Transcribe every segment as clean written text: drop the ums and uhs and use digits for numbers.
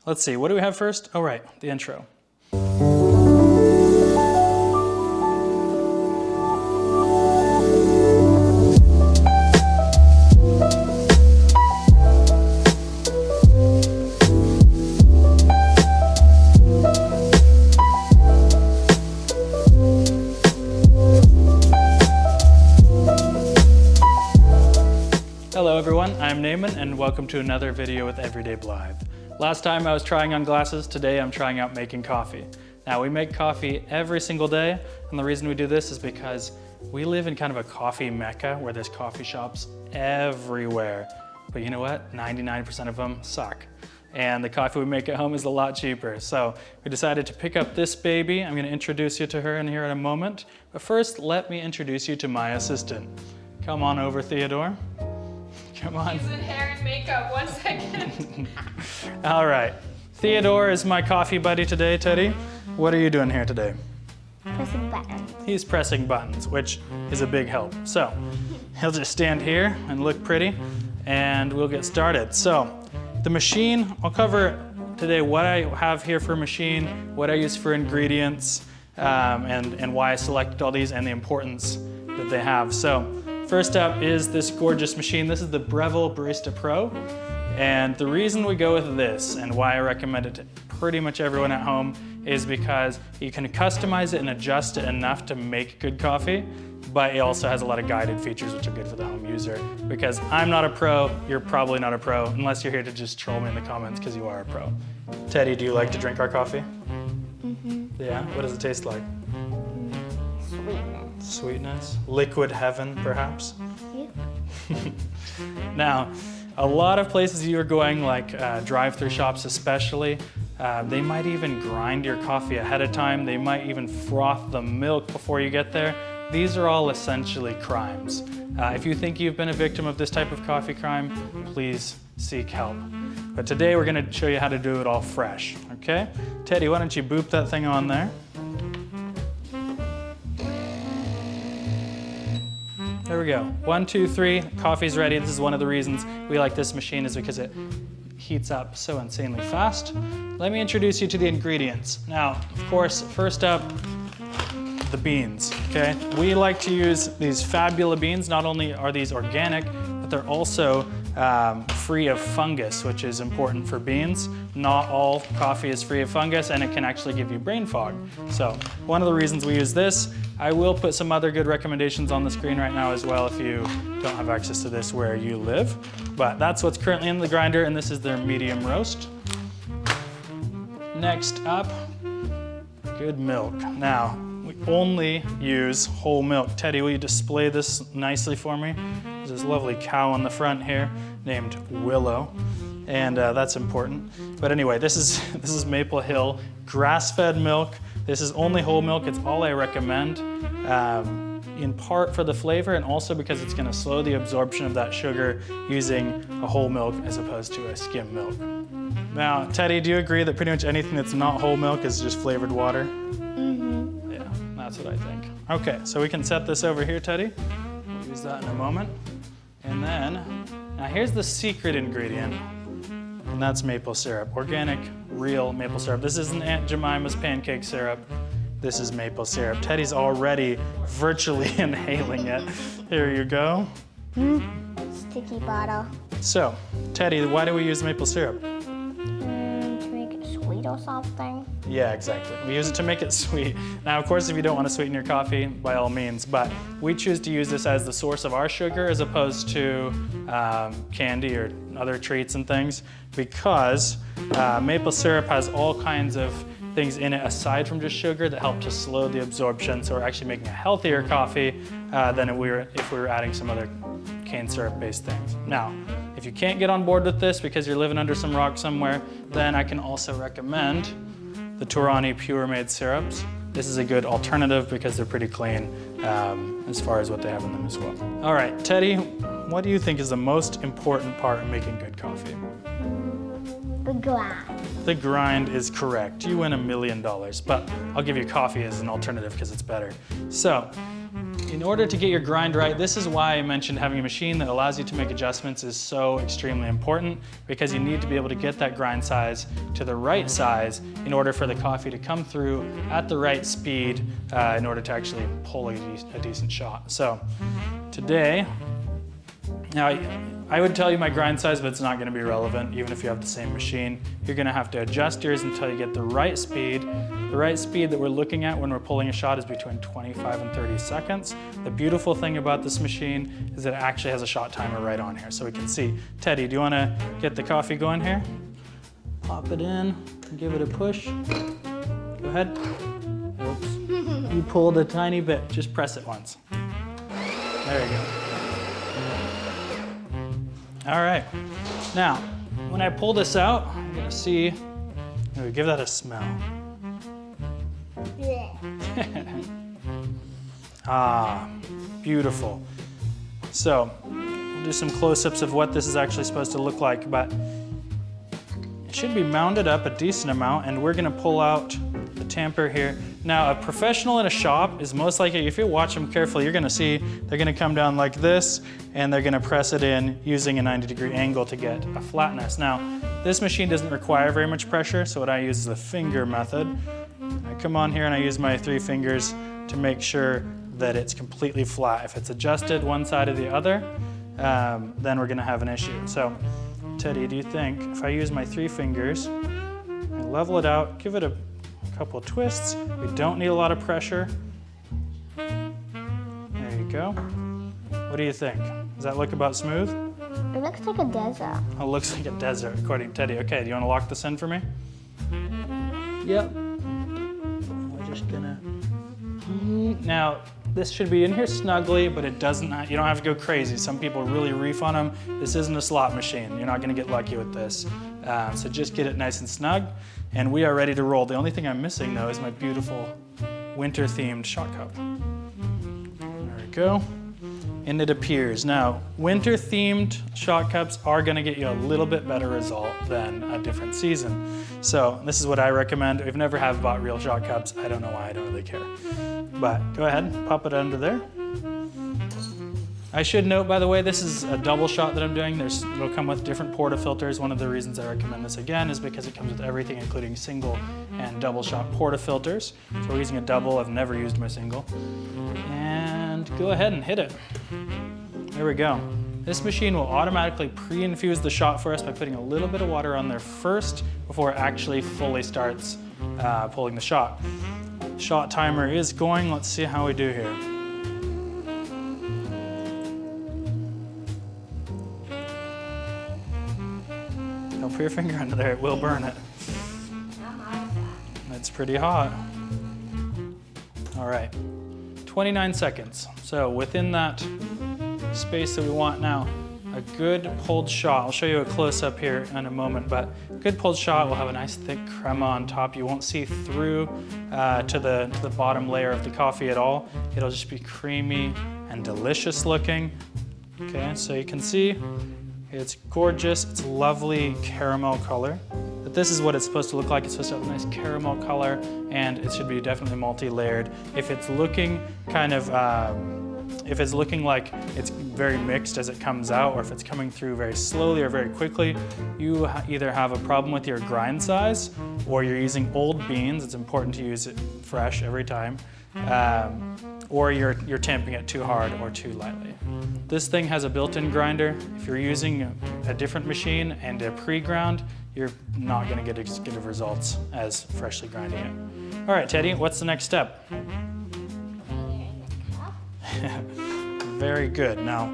let's see, what do we have first? Oh, right, the intro. Hello everyone, I'm Naaman and welcome to another video with Everyday Blythe. Last time I was trying on glasses, today I'm trying out making coffee. Now we make coffee every single day, and the reason we do this is because we live in kind of a coffee mecca where there's coffee shops everywhere. But you know what? 99% of them suck. And the coffee we make at home is a lot cheaper. So we decided to pick up this baby. I'm gonna introduce you to her in here in a moment. But first, let me introduce you to my assistant. Come on over, Theodore. Come on. He's in hair and makeup, 1 second. All right. Theodore is my coffee buddy today, Teddy. What are you doing here today? Pressing buttons. He's pressing buttons, which is a big help. So he'll just stand here and look pretty, and we'll get started. So the machine, I'll cover today what I have here for a machine, what I use for ingredients, and why I selected all these and the importance that they have. So first up is this gorgeous machine. This is the Breville Barista Pro. And the reason we go with this and why I recommend it to pretty much everyone at home is because you can customize it and adjust it enough to make good coffee, but it also has a lot of guided features which are good for the home user. Because I'm not a pro, you're probably not a pro, unless you're here to just troll me in the comments because you are a pro. Teddy, do you like to drink our coffee? Mm-hmm. Yeah? What does it taste like? Sweetness. Sweetness? Liquid heaven, perhaps? Yeah. Now, a lot of places you're going, like drive-through shops especially, they might even grind your coffee ahead of time. They might even froth the milk before you get there. These are all essentially crimes. If you think you've been a victim of this type of coffee crime, please seek help. But today we're gonna show you how to do it all fresh, okay? Teddy, why don't you boop that thing on there? There we go. 1, 2, 3, coffee's ready. This is one of the reasons we like this machine is because it heats up so insanely fast. Let me introduce you to the ingredients. Now, of course, first up, the beans, okay? We like to use these Fabula beans. Not only are these organic, but they're also free of fungus, which is important for beans. Not all coffee is free of fungus, and it can actually give you brain fog. So one of the reasons we use this. I will put some other good recommendations on the screen right now as well if you don't have access to this where you live. But that's what's currently in the grinder, and this is their medium roast. Next up, good milk. Now, we only use whole milk. Teddy, will you display this nicely for me? There's this lovely cow on the front here named Willow, and that's important. But anyway, this is Maple Hill grass-fed milk. This is only whole milk. It's all I recommend, in part for the flavor and also because it's gonna slow the absorption of that sugar using a whole milk as opposed to a skim milk. Now, Teddy, do you agree that pretty much anything that's not whole milk is just flavored water? Mm-hmm. Yeah, that's what I think. Okay, so we can set this over here, Teddy. We'll use that in a moment. And then, now here's the secret ingredient, and that's maple syrup. Organic, real maple syrup. This isn't Aunt Jemima's pancake syrup. This is maple syrup. Teddy's already virtually inhaling it. Here you go. Sticky bottle. So, Teddy, why do we use maple syrup? To make it sweet or something. Yeah, exactly. We use it to make it sweet. Now, of course, if you don't want to sweeten your coffee, by all means, but we choose to use this as the source of our sugar as opposed to candy or other treats and things because maple syrup has all kinds of things in it aside from just sugar that help to slow the absorption. So we're actually making a healthier coffee than if we were adding some other cane syrup-based things. Now, if you can't get on board with this because you're living under some rock somewhere, then I can also recommend the Torani Pure Made syrups. This is a good alternative because they're pretty clean as far as what they have in them as well. All right, Teddy, what do you think is the most important part in making good coffee? The grind. The grind is correct. You win $1 million, but I'll give you coffee as an alternative because it's better. So, in order to get your grind right, this is why I mentioned having a machine that allows you to make adjustments is so extremely important, because you need to be able to get that grind size to the right size in order for the coffee to come through at the right speed in order to actually pull a decent shot. So today, now I would tell you my grind size, but it's not going to be relevant even if you have the same machine. You're going to have to adjust yours until you get the right speed. The right speed that we're looking at when we're pulling a shot is between 25 and 30 seconds. The beautiful thing about this machine is that it actually has a shot timer right on here, so we can see. Teddy, do you want to get the coffee going here? Pop it in, give it a push. Go ahead. Oops. You pulled a tiny bit, just press it once. There you go. All right, now, when I pull this out, I'm gonna see, give that a smell. Ah, beautiful. So, we'll do some close-ups of what this is actually supposed to look like, but it should be mounted up a decent amount, and we're gonna pull out the tamper here. Now, a professional in a shop is most likely, if you watch them carefully, you're gonna see they're gonna come down like this, and they're gonna press it in using a 90-degree angle to get a flatness. Now, this machine doesn't require very much pressure, so what I use is the finger method. I come on here and I use my 3 fingers to make sure that it's completely flat. If it's adjusted one side or the other, then we're gonna have an issue. So, Teddy, do you think if I use my 3 fingers, I level it out, give it a couple twists. We don't need a lot of pressure. There you go. What do you think? Does that look about smooth? It looks like a desert. Oh, it looks like a desert, according to Teddy. Okay, do you want to lock this in for me? Yep. We're just gonna... Now, this should be in here snugly, but it doesn't, you don't have to go crazy. Some people really reef on them. This isn't a slot machine. You're not gonna get lucky with this. So just get it nice and snug, and we are ready to roll. The only thing I'm missing though is my beautiful winter-themed shot cup. There we go. And it appears. Now, winter-themed shot cups are gonna get you a little bit better result than a different season. So this is what I recommend. We've never have bought real shot cups. I don't know why, I don't really care. But go ahead, pop it under there. I should note, by the way, this is a double shot that I'm doing. It'll come with different portafilters. One of the reasons I recommend this again is because it comes with everything, including single and double shot portafilters. So we're using a double. I've never used my single. And go ahead and hit it. There we go. This machine will automatically pre-infuse the shot for us by putting a little bit of water on there first before it actually fully starts pulling the shot. Shot timer is going. Let's see how we do here. Don't put your finger under there, it will burn it. It's pretty hot. All right, 29 seconds. So within that space that we want now, a good pulled shot. I'll show you a close-up here in a moment, but a good pulled shot will have a nice thick crema on top. You won't see through to the bottom layer of the coffee at all. It'll just be creamy and delicious looking. Okay, so you can see it's gorgeous. It's a lovely caramel color. But this is what it's supposed to look like. It's supposed to have a nice caramel color, and it should be definitely multi-layered. If it's looking kind of if it's looking like it's very mixed as it comes out, or if it's coming through very slowly or very quickly, you either have a problem with your grind size, or you're using old beans. It's important to use it fresh every time, or you're tamping it too hard or too lightly. This thing has a built-in grinder. If you're using a different machine and a pre-ground, you're not going to get as good of results as freshly grinding it. All right, Teddy, what's the next step? Very good. Now,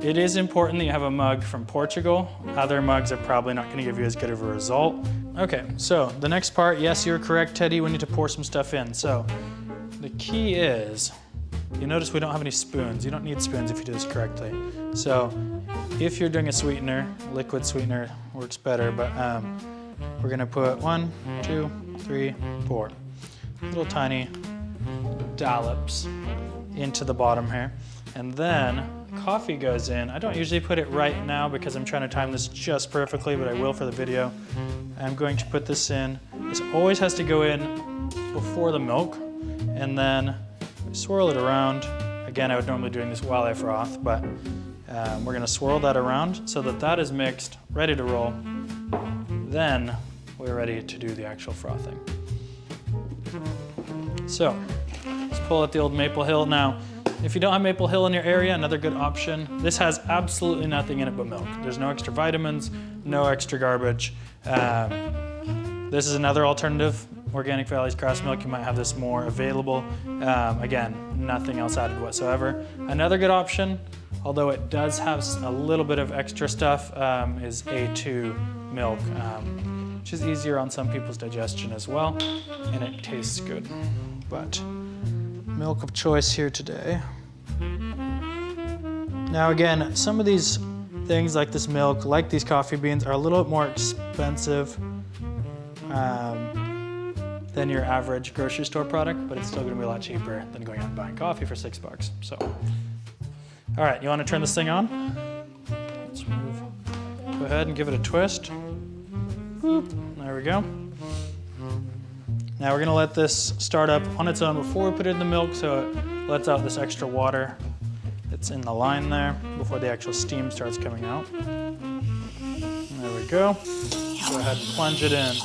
it is important that you have a mug from Portugal. Other mugs are probably not going to give you as good of a result. Okay, so the next part, yes, you're correct, Teddy. We need to pour some stuff in. So the key is, you notice we don't have any spoons. You don't need spoons if you do this correctly. So if you're doing a sweetener, liquid sweetener works better, but we're going to put 1, 2, 3, 4 little tiny dollops into the bottom here. And then coffee goes in. I don't usually put it right now because I'm trying to time this just perfectly, but I will for the video. I'm going to put this in. This always has to go in before the milk, and then swirl it around. I Again, I would normally be doing this while I froth, but we're gonna swirl that around so that that is mixed, ready to roll. Then we're ready to do the actual frothing. So let's pull out the old Maple Hill. Now, if you don't have Maple Hill in your area, another good option, this has absolutely nothing in it but milk. There's no extra vitamins, no extra garbage. This is another alternative. Organic Valley's grass milk, you might have this more available. Again, nothing else added whatsoever. Another good option, although it does have a little bit of extra stuff, is A2 milk, which is easier on some people's digestion as well, and it tastes good. But milk of choice here today. Now again, some of these things like this milk, like these coffee beans, are a little bit more expensive than your average grocery store product, but it's still gonna be a lot cheaper than going out and buying coffee for $6. So, all right, you wanna turn this thing on? Let's move. Go ahead and give it a twist. Boop. There we go. Now we're gonna let this start up on its own before we put it in the milk, so it lets out this extra water that's in the line there before the actual steam starts coming out. There we go. Go ahead and plunge it in.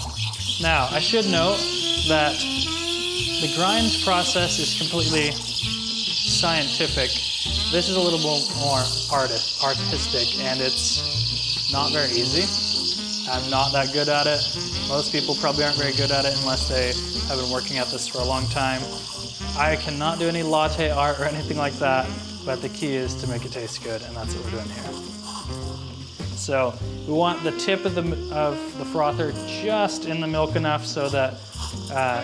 Now, I should note that the grind process is completely scientific. This is a little more artistic, and it's not very easy. I'm not that good at it. Most people probably aren't very good at it unless they have been working at this for a long time. I cannot do any latte art or anything like that, but the key is to make it taste good, and that's what we're doing here. So we want the tip of the frother just in the milk enough so that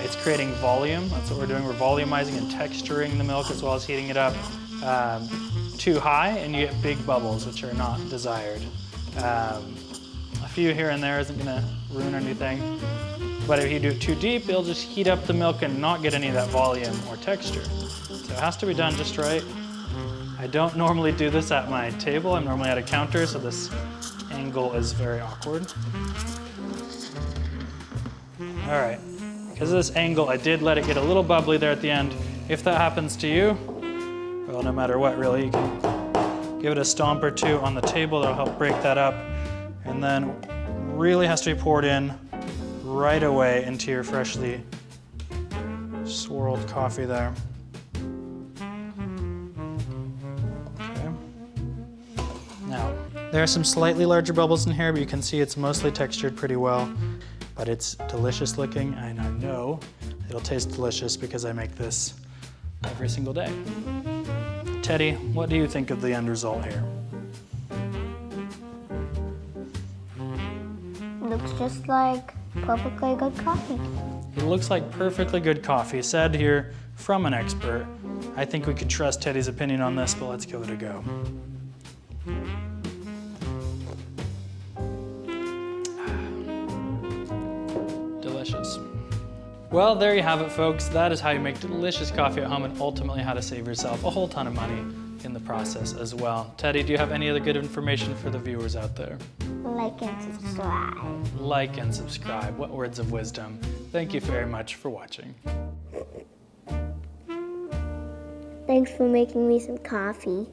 it's creating volume. That's what we're doing. We're volumizing and texturing the milk as well as heating it up. Too high and you get big bubbles, which are not desired. A few here and there isn't gonna ruin anything. But if you do it too deep, it'll just heat up the milk and not get any of that volume or texture. So it has to be done just right. I don't normally do this at my table. I'm normally at a counter, so this angle is very awkward. All right, because of this angle, I did let it get a little bubbly there at the end. If that happens to you, well, no matter what really, you can give it a stomp or two on the table. That'll help break that up. And then really has to be poured in right away into your freshly swirled coffee there. Now, there are some slightly larger bubbles in here, but you can see it's mostly textured pretty well, but it's delicious looking, and I know it'll taste delicious because I make this every single day. Teddy, what do you think of the end result here? Looks just like perfectly good coffee. It looks like perfectly good coffee, said here from an expert. I think we could trust Teddy's opinion on this, but let's give it a go. Delicious. Well, there you have it, folks. That is how you make delicious coffee at home and ultimately how to save yourself a whole ton of money in the process as well. Teddy, do you have any other good information for the viewers out there? Like and subscribe. Like and subscribe. What words of wisdom. Thank you very much for watching. Thanks for making me some coffee.